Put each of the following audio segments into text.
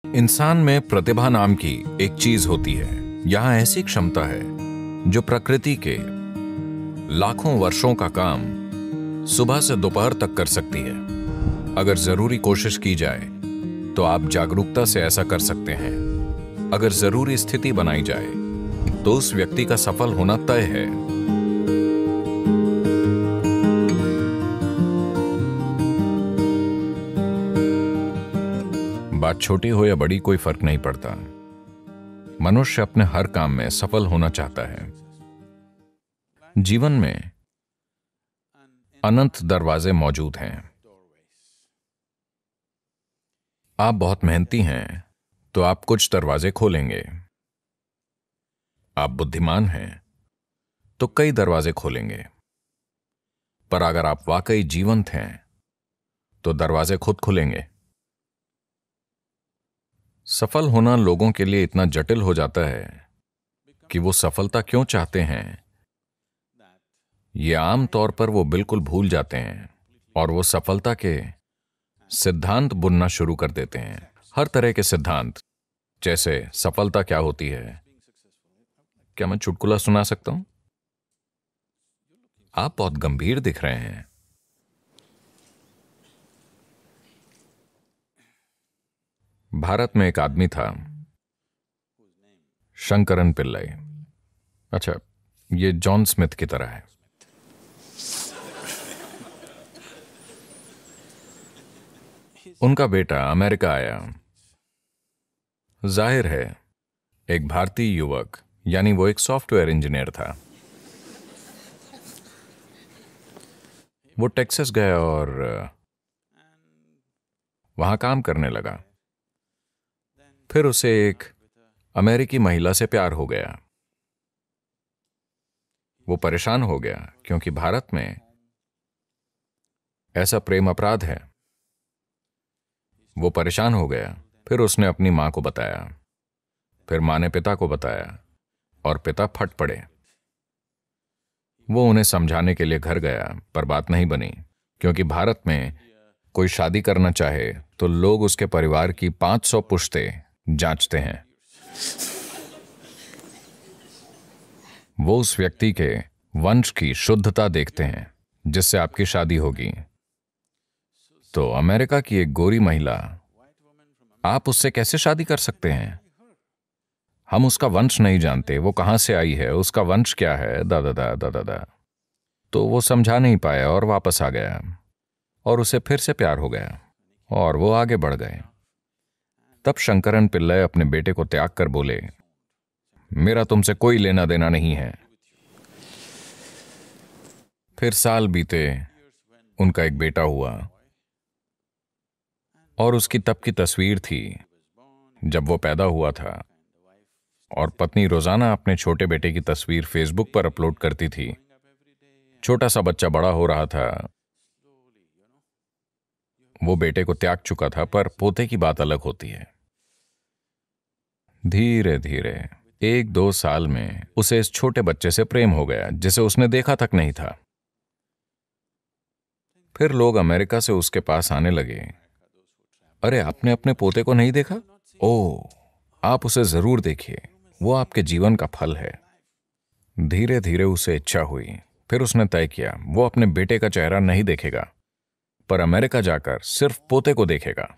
इंसान में प्रतिभा नाम की एक चीज होती है। यहां ऐसी क्षमता है जो प्रकृति के लाखों वर्षों का काम सुबह से दोपहर तक कर सकती है। अगर जरूरी कोशिश की जाए तो आप जागरूकता से ऐसा कर सकते हैं। अगर जरूरी स्थिति बनाई जाए तो उस व्यक्ति का सफल होना तय है। बात छोटी हो या बड़ी कोई फर्क नहीं पड़ता। मनुष्य अपने हर काम में सफल होना चाहता है। जीवन में अनंत दरवाजे मौजूद हैं। आप बहुत मेहनती हैं तो आप कुछ दरवाजे खोलेंगे। आप बुद्धिमान हैं तो कई दरवाजे खोलेंगे। पर अगर आप वाकई जीवंत हैं तो दरवाजे खुद खुलेंगे। सफल होना लोगों के लिए इतना जटिल हो जाता है कि वो सफलता क्यों चाहते हैं ये आम तौर पर वो बिल्कुल भूल जाते हैं और वो सफलता के सिद्धांत बुनना शुरू कर देते हैं। हर तरह के सिद्धांत, जैसे सफलता क्या होती है। क्या मैं चुटकुला सुना सकता हूं? आप बहुत गंभीर दिख रहे हैं। भारत में एक आदमी था, शंकरन पिल्लई। अच्छा, ये जॉन स्मिथ की तरह है। उनका बेटा अमेरिका आया। जाहिर है एक भारतीय युवक, यानी वो एक सॉफ्टवेयर इंजीनियर था। वो टेक्सास गया और वहां काम करने लगा। फिर उसे एक अमेरिकी महिला से प्यार हो गया। वो परेशान हो गया क्योंकि भारत में ऐसा प्रेम अपराध है। वो परेशान हो गया। फिर उसने अपनी मां को बताया। फिर मां ने पिता को बताया और पिता फट पड़े। वो उन्हें समझाने के लिए घर गया, पर बात नहीं बनी, क्योंकि भारत में कोई शादी करना चाहे तो लोग उसके परिवार की 500 पुश्तें जांचते हैं। वो उस व्यक्ति के वंश की शुद्धता देखते हैं जिससे आपकी शादी होगी। तो अमेरिका की एक गोरी महिला, आप उससे कैसे शादी कर सकते हैं? हम उसका वंश नहीं जानते, वो कहां से आई है, उसका वंश क्या है, दादा दादा। तो वो समझा नहीं पाया और वापस आ गया और उसे फिर से प्यार हो गया और वो आगे बढ़ गए। तब शंकरन पिल्लई अपने बेटे को त्याग कर बोले, मेरा तुमसे कोई लेना देना नहीं है। फिर साल बीते, उनका एक बेटा हुआ और उसकी तब की तस्वीर थी जब वो पैदा हुआ था, और पत्नी रोजाना अपने छोटे बेटे की तस्वीर फेसबुक पर अपलोड करती थी। छोटा सा बच्चा बड़ा हो रहा था। वो बेटे को त्याग चुका था, पर पोते की बात अलग होती है। धीरे धीरे 1-2 साल में उसे इस छोटे बच्चे से प्रेम हो गया जिसे उसने देखा तक नहीं था। फिर लोग अमेरिका से उसके पास आने लगे, अरे आपने अपने पोते को नहीं देखा? ओह, आप उसे जरूर देखिए, वो आपके जीवन का फल है। धीरे धीरे उसे इच्छा हुई। फिर उसने तय किया वो अपने बेटे का चेहरा नहीं देखेगा, पर अमेरिका जाकर सिर्फ पोते को देखेगा।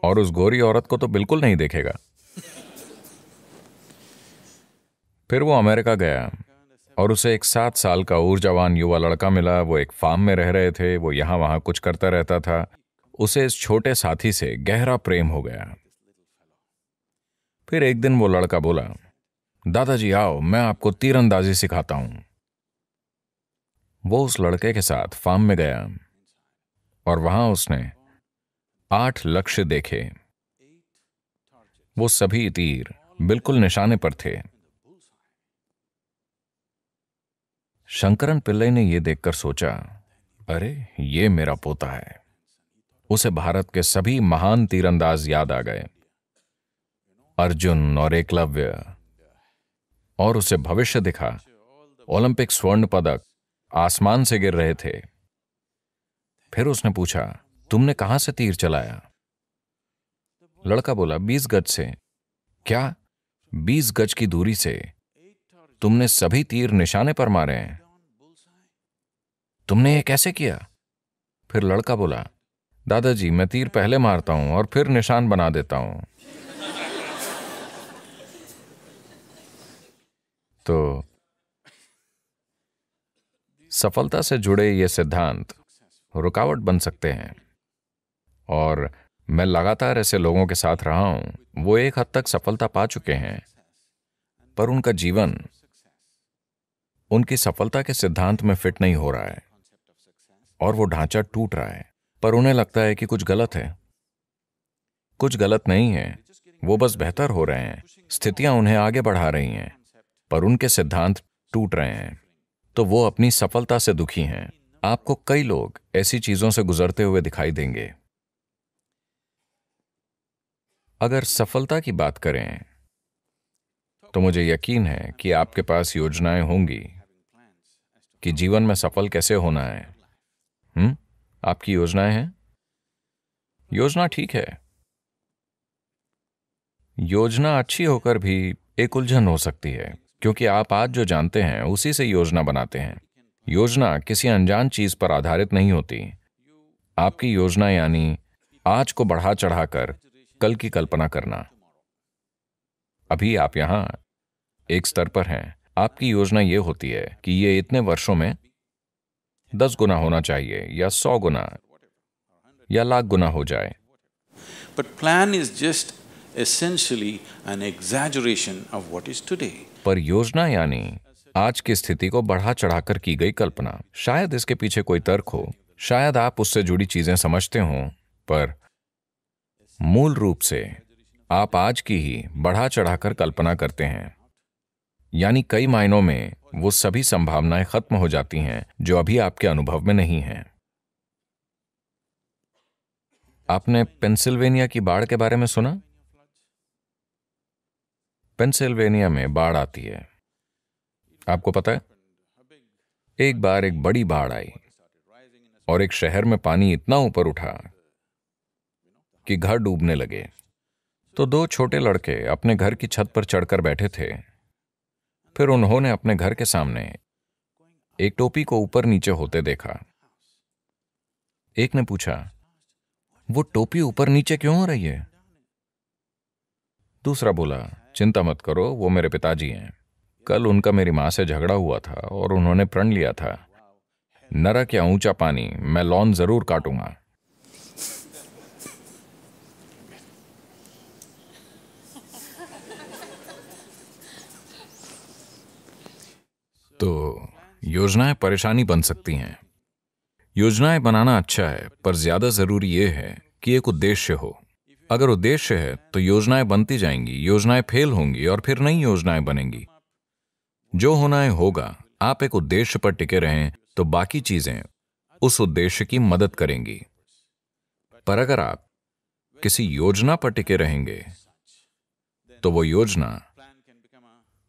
और उस गोरी औरत को तो बिल्कुल नहीं देखेगा। फिर वो अमेरिका गया और उसे एक 7 साल का ऊर्जावान युवा लड़का मिला। वो एक फार्म में रह रहे थे। वो यहां वहां कुछ करता रहता था। उसे इस छोटे साथी से गहरा प्रेम हो गया। फिर एक दिन वो लड़का बोला, दादाजी आओ, मैं आपको तीरंदाजी सिखाता हूं। वो उस लड़के के साथ फार्म में गया और वहां उसने 8 लक्ष्य देखे। वो सभी तीर बिल्कुल निशाने पर थे। शंकरन पिल्लई ने यह देखकर सोचा, अरे ये मेरा पोता है। उसे भारत के सभी महान तीरंदाज याद आ गए, अर्जुन और एकलव्य, और उसे भविष्य दिखा। ओलंपिक स्वर्ण पदक आसमान से गिर रहे थे। फिर उसने पूछा, तुमने कहां से तीर चलाया? लड़का बोला, 20 गज से। क्या? 20 गज की दूरी से तुमने सभी तीर निशाने पर मारे हैं? तुमने ये कैसे किया? फिर लड़का बोला, दादाजी, मैं तीर पहले मारता हूं और फिर निशान बना देता हूं। तो सफलता से जुड़े ये सिद्धांत रुकावट बन सकते हैं, और मैं लगातार ऐसे लोगों के साथ रहा हूं, वो एक हद तक सफलता पा चुके हैं, पर उनका जीवन उनकी सफलता के सिद्धांत में फिट नहीं हो रहा है और वो ढांचा टूट रहा है, पर उन्हें लगता है कि कुछ गलत है। कुछ गलत नहीं है, वो बस बेहतर हो रहे हैं, स्थितियां उन्हें आगे बढ़ा रही हैं, पर उनके सिद्धांत टूट रहे हैं, तो वो अपनी सफलता से दुखी हैं। आपको कई लोग ऐसी चीजों से गुजरते हुए दिखाई देंगे। अगर सफलता की बात करें तो मुझे यकीन है कि आपके पास योजनाएं होंगी कि जीवन में सफल कैसे होना है। आपकी योजनाएं हैं? योजना ठीक है। योजना अच्छी होकर भी एक उलझन हो सकती है, क्योंकि आप आज जो जानते हैं उसी से योजना बनाते हैं। योजना किसी अनजान चीज पर आधारित नहीं होती। आपकी योजना यानी आज को बढ़ा चढ़ाकर कल की कल्पना करना। अभी आप यहां एक स्तर पर हैं। आपकी योजना यह होती है कि ये इतने वर्षों में 10 गुना होना चाहिए, या 100 गुना, या लाख गुना हो जाए। But plan is just essentially an exaggeration of what is today. पर योजना यानी आज की स्थिति को बढ़ा चढ़ाकर की गई कल्पना। शायद इसके पीछे कोई तर्क हो, शायद आप उससे जुड़ी चीजें समझते हों, पर मूल रूप से आप आज की ही बढ़ा चढ़ाकर कल्पना करते हैं। यानी कई मायनों में वो सभी संभावनाएं खत्म हो जाती हैं जो अभी आपके अनुभव में नहीं हैं। आपने पेंसिल्वेनिया की बाढ़ के बारे में सुना? पेंसिल्वेनिया में बाढ़ आती है। आपको पता है, एक बार एक बड़ी बाढ़ आई और एक शहर में पानी इतना ऊपर उठा कि घर डूबने लगे। तो 2 छोटे लड़के अपने घर की छत पर चढ़कर बैठे थे। फिर उन्होंने अपने घर के सामने एक टोपी को ऊपर नीचे होते देखा। एक ने पूछा, वो टोपी ऊपर नीचे क्यों हो रही है? दूसरा बोला, चिंता मत करो, वो मेरे पिताजी हैं। कल उनका मेरी मां से झगड़ा हुआ था और उन्होंने प्रण लिया था, नरक या ऊंचा पानी, मैं लॉन जरूर काटूंगा। तो योजनाएं परेशानी बन सकती हैं। योजनाएं बनाना अच्छा है, पर ज्यादा जरूरी यह है कि एक उद्देश्य हो। अगर उद्देश्य है तो योजनाएं बनती जाएंगी, योजनाएं फेल होंगी और फिर नई योजनाएं बनेंगी। जो होना है होगा। आप एक उद्देश्य पर टिके रहें तो बाकी चीजें उस उद्देश्य की मदद करेंगी। पर अगर आप किसी योजना पर टिके रहेंगे तो वो योजना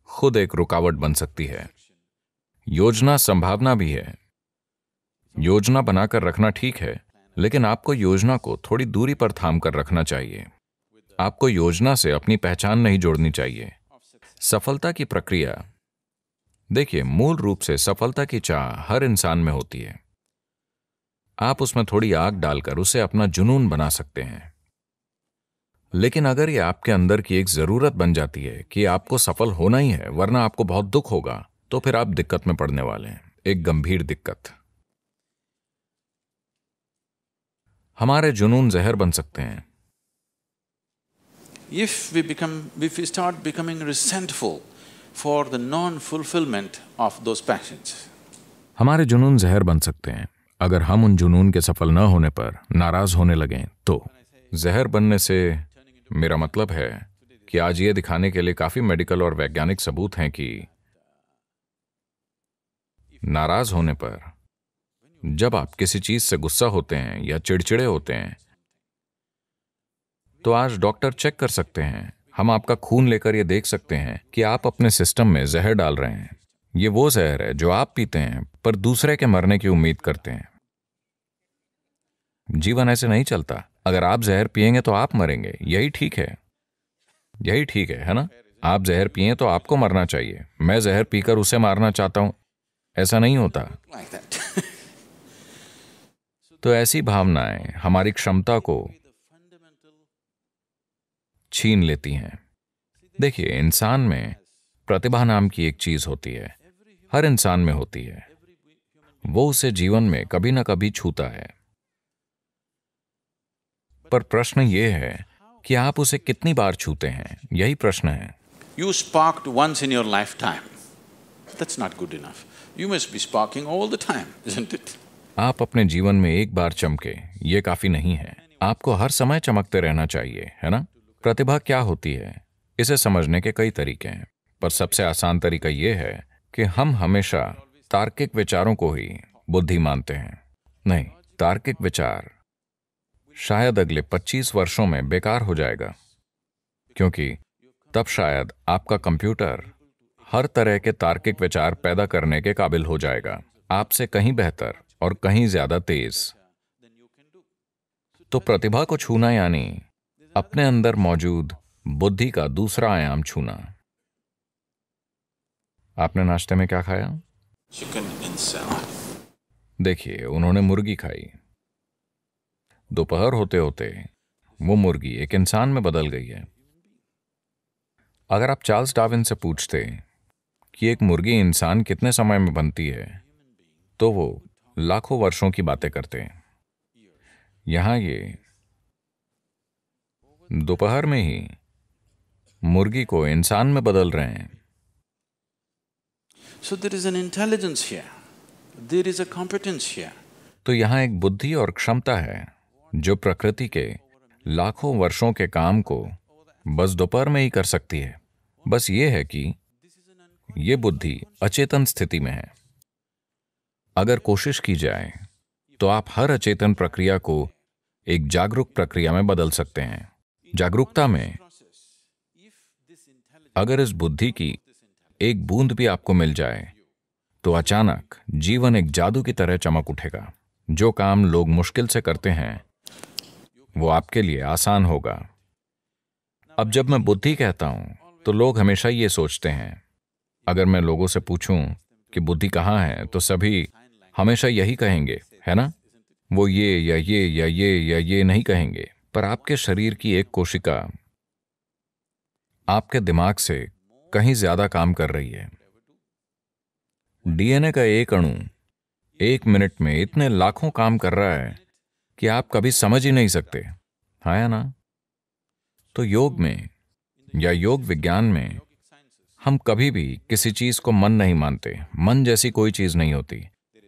खुद एक रुकावट बन सकती है। योजना संभावना भी है। योजना बनाकर रखना ठीक है, लेकिन आपको योजना को थोड़ी दूरी पर थाम कर रखना चाहिए। आपको योजना से अपनी पहचान नहीं जोड़नी चाहिए। सफलता की प्रक्रिया, देखिए, मूल रूप से सफलता की चाह हर इंसान में होती है। आप उसमें थोड़ी आग डालकर उसे अपना जुनून बना सकते हैं। लेकिन अगर ये आपके अंदर की एक जरूरत बन जाती है कि आपको सफल होना ही है वरना आपको बहुत दुख होगा, तो फिर आप दिक्कत में पड़ने वाले हैं, एक गंभीर दिक्कत। हमारे जुनून जहर बन सकते हैं। If we start becoming resentful for the non-fulfillment of those passions, हमारे जुनून जहर बन सकते हैं अगर हम उन जुनून के सफल न होने पर नाराज होने लगें। तो जहर बनने से मेरा मतलब है कि आज ये दिखाने के लिए काफी मेडिकल और वैज्ञानिक सबूत हैं कि नाराज होने पर, जब आप किसी चीज से गुस्सा होते हैं या चिड़चिड़े होते हैं, तो आज डॉक्टर चेक कर सकते हैं। हम आपका खून लेकर ये देख सकते हैं कि आप अपने सिस्टम में जहर डाल रहे हैं। ये वो जहर है जो आप पीते हैं पर दूसरे के मरने की उम्मीद करते हैं। जीवन ऐसे नहीं चलता। अगर आप जहर पिएंगे तो आप मरेंगे, यही ठीक है, यही ठीक है ना? आप जहर पिए तो आपको मरना चाहिए, मैं जहर पीकर उसे मारना चाहता हूं, ऐसा नहीं होता। like that. तो ऐसी भावनाएं हमारी क्षमता को छीन लेती हैं। देखिए, इंसान में प्रतिभा नाम की एक चीज होती है, हर इंसान में होती है, वो उसे जीवन में कभी ना कभी छूता है। पर प्रश्न ये है कि आप उसे कितनी बार छूते हैं, यही प्रश्न है। You sparked once in your lifetime. That's not good enough. You must be sparking all the time, isn't it? आप अपने जीवन में एक बार चमके, ये काफी नहीं है, आपको हर समय चमकते रहना चाहिए, है ना? प्रतिभा क्या होती है, इसे समझने के कई तरीके हैं, पर सबसे आसान तरीका यह है कि हम हमेशा तार्किक विचारों को ही बुद्धि मानते हैं। नहीं, तार्किक विचार शायद अगले 25 वर्षों में बेकार हो जाएगा, क्योंकि तब शायद आपका कंप्यूटर हर तरह के तार्किक विचार पैदा करने के काबिल हो जाएगा, आपसे कहीं बेहतर और कहीं ज्यादा तेज। तो प्रतिभा को छूना यानी अपने अंदर मौजूद बुद्धि का दूसरा आयाम छूना। आपने नाश्ते में क्या खाया? Chicken and salad. देखिए, उन्होंने मुर्गी खाई। दोपहर होते होते वो मुर्गी एक इंसान में बदल गई है। अगर आप चार्ल्स डार्विन से पूछते कि एक मुर्गी इंसान कितने समय में बनती है, तो वो लाखों वर्षों की बातें करते हैं। यहां ये दोपहर में ही मुर्गी को इंसान में बदल रहे हैं। So there is an intelligence here. There is a competence here. तो यहां एक बुद्धि और क्षमता है जो प्रकृति के लाखों वर्षों के काम को बस दोपहर में ही कर सकती है। बस ये है कि ये बुद्धि अचेतन स्थिति में है। अगर कोशिश की जाए तो आप हर अचेतन प्रक्रिया को एक जागरूक प्रक्रिया में बदल सकते हैं। जागरूकता में अगर इस बुद्धि की एक बूंद भी आपको मिल जाए तो अचानक जीवन एक जादू की तरह चमक उठेगा। जो काम लोग मुश्किल से करते हैं वो आपके लिए आसान होगा। अब जब मैं बुद्धि कहता हूं तो लोग हमेशा ये सोचते हैं, अगर मैं लोगों से पूछूं कि बुद्धि कहां है तो सभी हमेशा यही कहेंगे, है ना? वो ये या ये या ये या ये नहीं कहेंगे। पर आपके शरीर की एक कोशिका आपके दिमाग से कहीं ज्यादा काम कर रही है। डीएनए का एक अणु 1 मिनट में इतने लाखों काम कर रहा है कि आप कभी समझ ही नहीं सकते, हाँ या ना? तो योग में या योग विज्ञान में हम कभी भी किसी चीज को मन नहीं मानते। मन जैसी कोई चीज नहीं होती।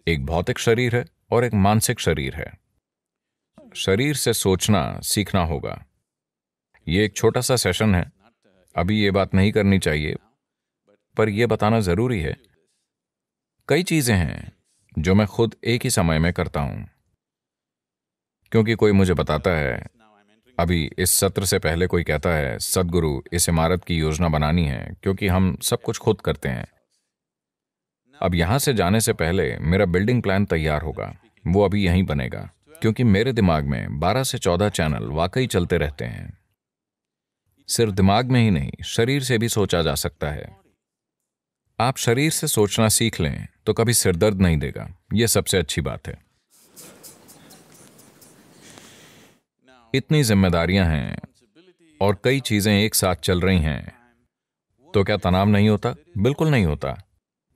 एक भौतिक शरीर है और एक मानसिक शरीर है। शरीर से सोचना सीखना होगा। ये एक छोटा सा सेशन है, अभी ये बात नहीं करनी चाहिए, पर यह बताना जरूरी है। कई चीजें हैं जो मैं खुद एक ही समय में करता हूं, क्योंकि कोई मुझे बताता है, अभी इस सत्र से पहले कोई कहता है, सद्गुरु इस इमारत की योजना बनानी है, क्योंकि हम सब कुछ खुद करते हैं। अब यहां से जाने से पहले मेरा बिल्डिंग प्लान तैयार होगा, वो अभी यहीं बनेगा, क्योंकि मेरे दिमाग में 12 से 14 चैनल वाकई चलते रहते हैं। सिर्फ दिमाग में ही नहीं, शरीर से भी सोचा जा सकता है। आप शरीर से सोचना सीख लें तो कभी सिरदर्द नहीं देगा, यह सबसे अच्छी बात है। इतनी जिम्मेदारियां हैं और कई चीजें एक साथ चल रही हैं, तो क्या तनाव नहीं होता? बिल्कुल नहीं होता,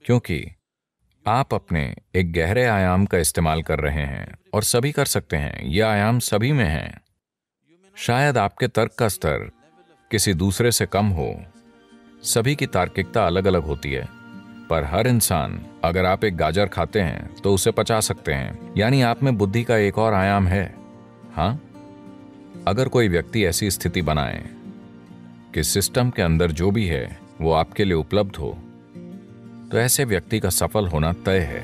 क्योंकि आप अपने एक गहरे आयाम का इस्तेमाल कर रहे हैं और सभी कर सकते हैं। यह आयाम सभी में है। शायद आपके तर्क का स्तर किसी दूसरे से कम हो, सभी की तार्किकता अलग अलग होती है, पर हर इंसान, अगर आप एक गाजर खाते हैं तो उसे पचा सकते हैं, यानी आप में बुद्धि का एक और आयाम है। हाँ, अगर कोई व्यक्ति ऐसी स्थिति बनाए कि सिस्टम के अंदर जो भी है वो आपके लिए उपलब्ध हो, तो ऐसे व्यक्ति का सफल होना तय है।